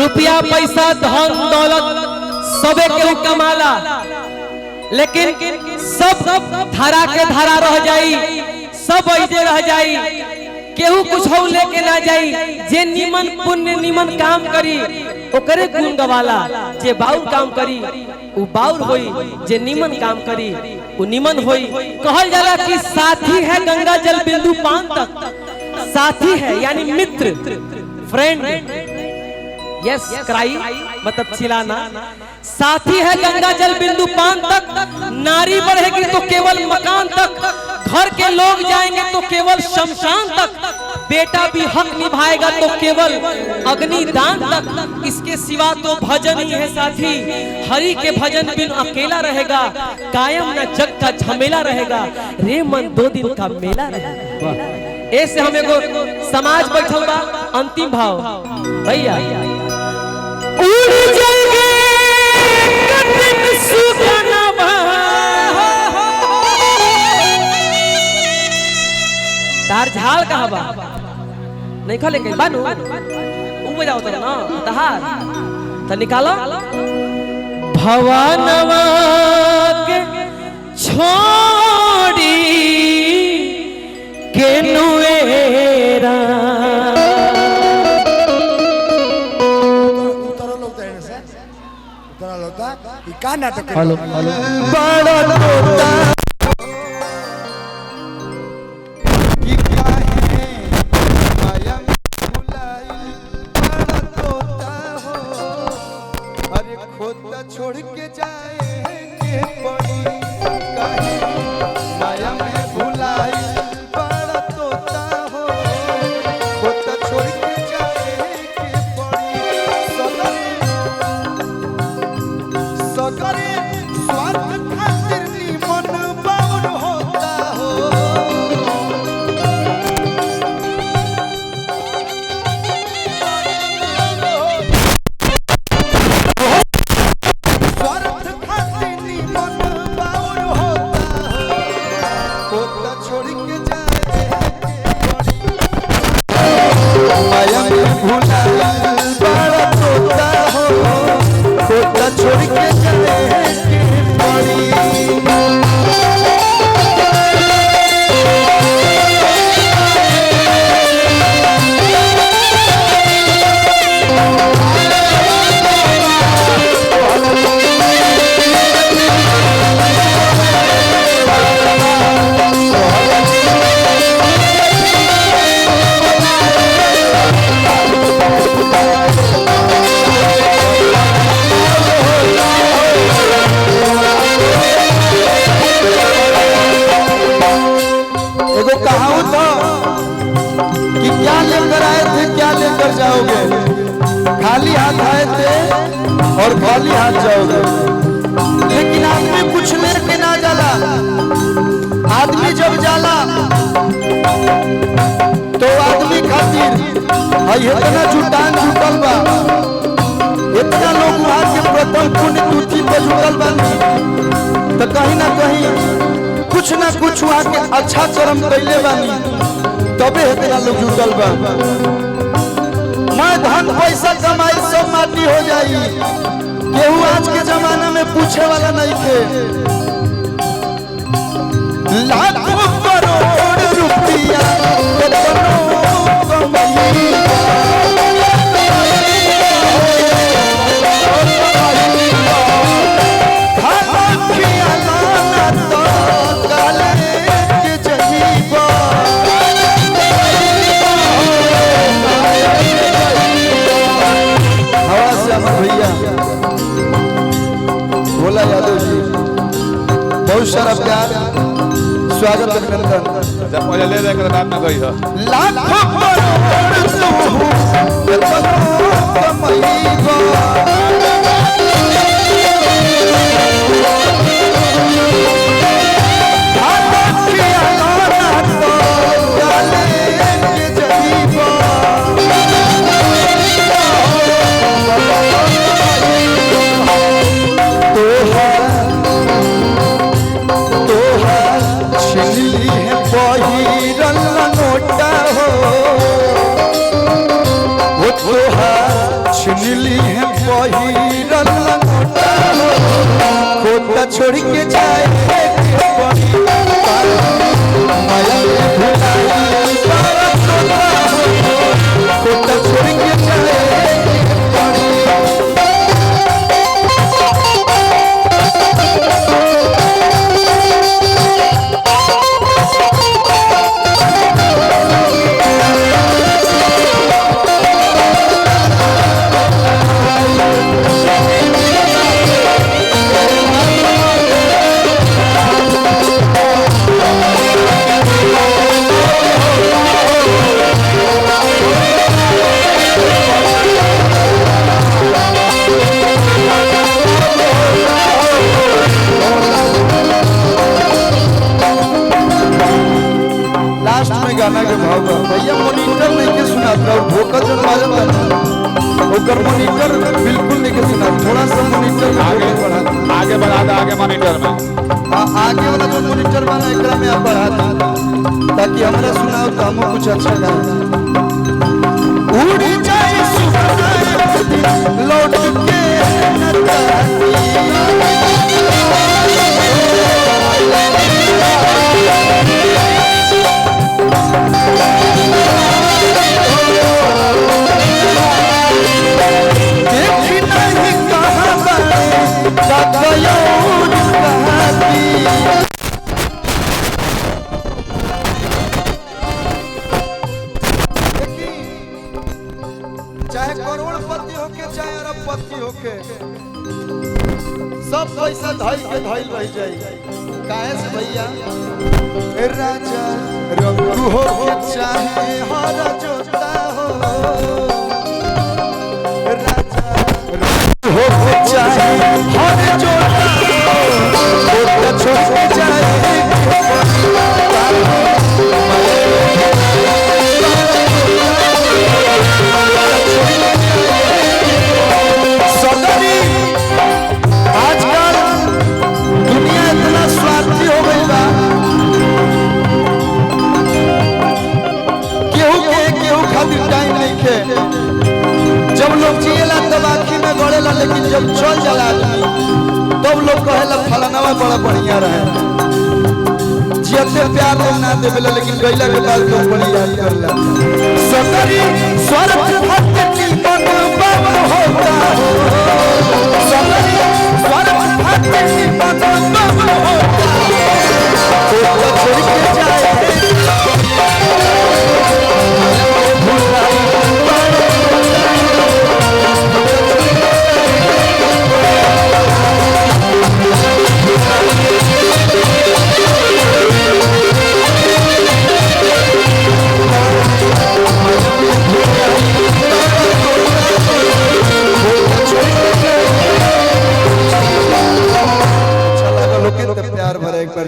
रुपया पैसा धन दौलत सबे केहू कमाला, लेकिन सब धारा के धारा रह जाई, सब ऐसे रह जाई, केहू कुछ हो लेके ना जाई। जे निमन पुण्य निमन काम करी ओकरे गुण गवाला, जे बाउर काम करी वो बाउर होई, जे निमन काम करी वो निमन होई। कहल जाला कि साथी है गंगा जल बिंदु पान तक, साथी है यानी मित्र, फ्रेंड, यस क्राई मतलब चिल्लाना। साथी है गंगा जल बिंदु पान तक, नारी बढ़ेगी तो केवल मकान तक, घर के लोग जाएंगे तो केवल शमशान तक, बेटा भी हक निभाएगा तो केवल अग्निदान तक। इसके सिवा तो भजन ही है साथी, हरि के भजन बिन अकेला रहेगा, कायम न जग का झमेला रहेगा, रे मन 2 दिन का मेला रहेगा। ऐसे हम एगो समाज बैठल बा, अंतिम भाव भैया उड़ जाएंगे कठिन सुगनवा, तार झाल कहा बा नहीं खा लेके बानू ऊपर जाओ तो ना तहार तो निकालो भवनवा के छोड़ी के नुएरा का नाटक हेलो हेलो बड़ा तोता की काहे माया भुलाई, बड़ा तोता हो अरे खोता छोड़ के जाए के पड़ी, काहे माया में भुलाई, बड़ा तोता हो खोता छोड़ के जाए के पड़ी। सगरे स्वार्थ खातिर निमन बाउर होता हो, स्वार्थ खातिर निमन बाउर होता हो, होता छोड़ के जाए के पड़ी। माया में भुलाया बड़ा तोता हो, होता छोड़ के जाए के पड़ी। एगो कहावत था कि क्या लेकर आए थे क्या लेकर जाओगे, खाली हाथ आए थे और खाली हाथ जाओगे। लेकिन आदमी कुछ लेके ना जाला, आदमी जब जाला तो आदमी खातिर इतना जुटान जुटल बा, इतना लोग वहां के प्रथम पुण्य तिथि पे जुटल बा, तो कहीं ना कहीं कुछ ना कुछ वहाँ के अच्छा कर्म कैले बानी, तबे इतना लोग जुटल बा। मैं धन पैसा कमाई सब माटी हो जाई, केहू आज के जमाना में पूछे वाला नहीं थे। लाखों करोड़ रुपया भैया भोला यादव जी बहुत सारा प्यार स्वागत अभिनंदन। जब पहले ले लेकर नाम ना गई है लाखों छिनली पहिरल लंगोटा हो खोता छोड़ के जाए के पड़ी माया में भुलाई बारा सोता हो खोता छोड़ के जाए के पड़ी। गाना के भाव भैया मॉनिटर नहीं के सुनाता और भोका जो बाजता ओकर मॉनिटर बिल्कुल नहीं के सुनाता थोड़ा सा मॉनिटर आगे बढ़ा दे आगे मॉनिटर में आगे वाला जो मॉनिटर वाला एकरा में आप बढ़ा दे ताकि हमरा सुनाओ तो हम कुछ अच्छा गाए। उड़ जाए सुबह लौट के चाहे करोड़पति होके चाहे अरबपति होके सब पैसा धइल के धइल रह जाई काहे से भैया राजा रंगू हो के चाहे हर जोता हो राजा रंगू हो के चाहे हर जोता हो तो छोड़ के जाए जब लोग जिएला तब आँखी में गड़ेला लेकिन जब चल जाला तब लोग कहेला फलानावा बड़ा बढ़िया रहे जियते प्यार लोग ना देवेला लेकिन गइला के बाद लोग बड़ी याद करला सतरी स्वर्ग भक्त की मन बम होता हो सतरी स्वर्ग भक्त की मन बम होता तो छोड़ के जाए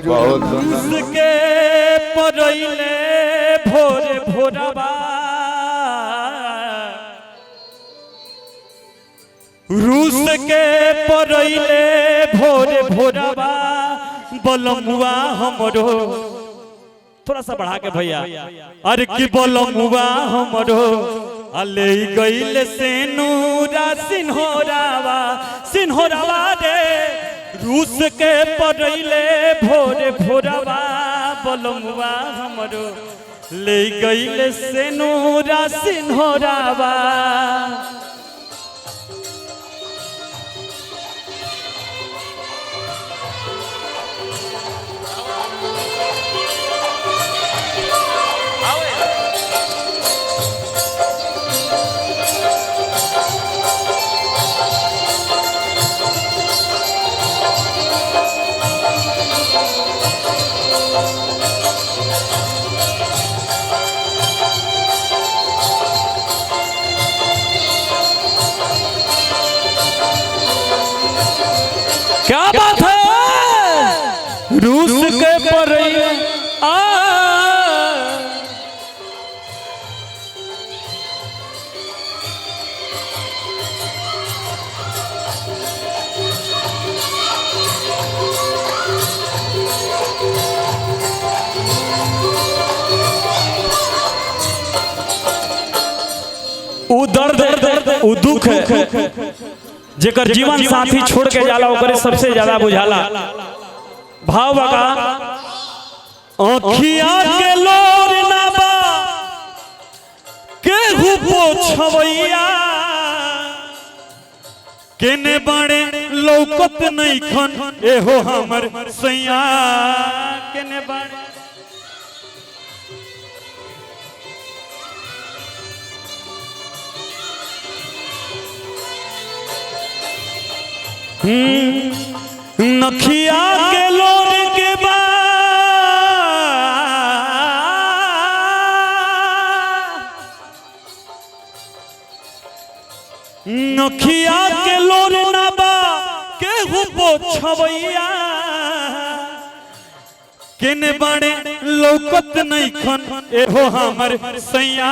उसके परइले भोरे भोरबा रूस के परइले भोरे भोरबा बलमुआ हमरो थोड़ा सा बढ़ा के भैया अरे की बलमुआ हमरो अले गइले सेनुरा सिन्होरावा रे रूस के परइले भोरे भोरबा बलमुआ हमरो ले गइले सेनुरा सिन्होरावा क्या बात है रूस के परइले वो दर्द वो दुख है जेकर जीवन साथी छोड़ के जाला ओकरे सबसे ज्यादा बुझाला। भाव बगा अखिया के लोर ना बा केहू पोछवैया केने बड़े लौकत नहीं खन एहो हमर सैया केने बड़े नखिया के लोर के बा नखिया के लोर ना बा केहू पोछवैया केने बड़े लौकत नहीं खन एहो हमर सैया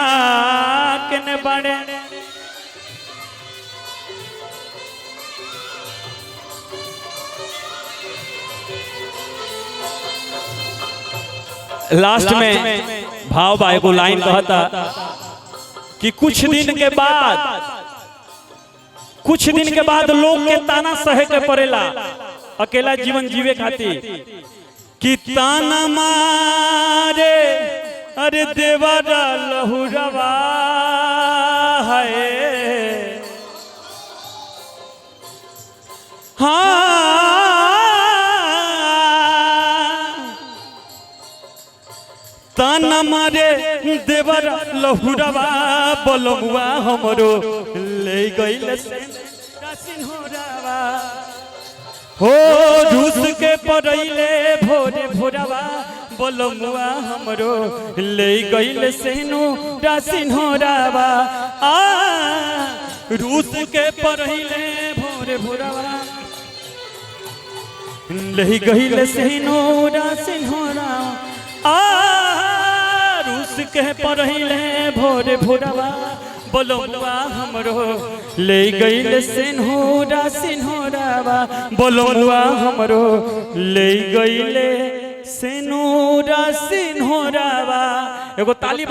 केने बड़े लास्ट में भाव भाई को लाइन कहता कि कुछ दिन के बाद लोग के ताना सहे के पड़ेला अकेला जीवन जीवे खातिर कि ताना मारे अरे देवरा लहुरवा है हाँ ताना मारे देवर लहुरवा बोलमुआ हमरो ले गइल सिन्होरावा हो रूस के पड़ैले भोरे भोरवा बोलमुआ हमरो ले गइल सिन्होरावा आ रूस के पड़ैले भोरे भोरवा ले गइल सिन्होरावा रूस के पढ़ले भोरे भोरवा बोलमुआ हमरो ले गइल सिन्होरावा बोलमुआ हमरो ले गइल सिन्होरावा एगो ताली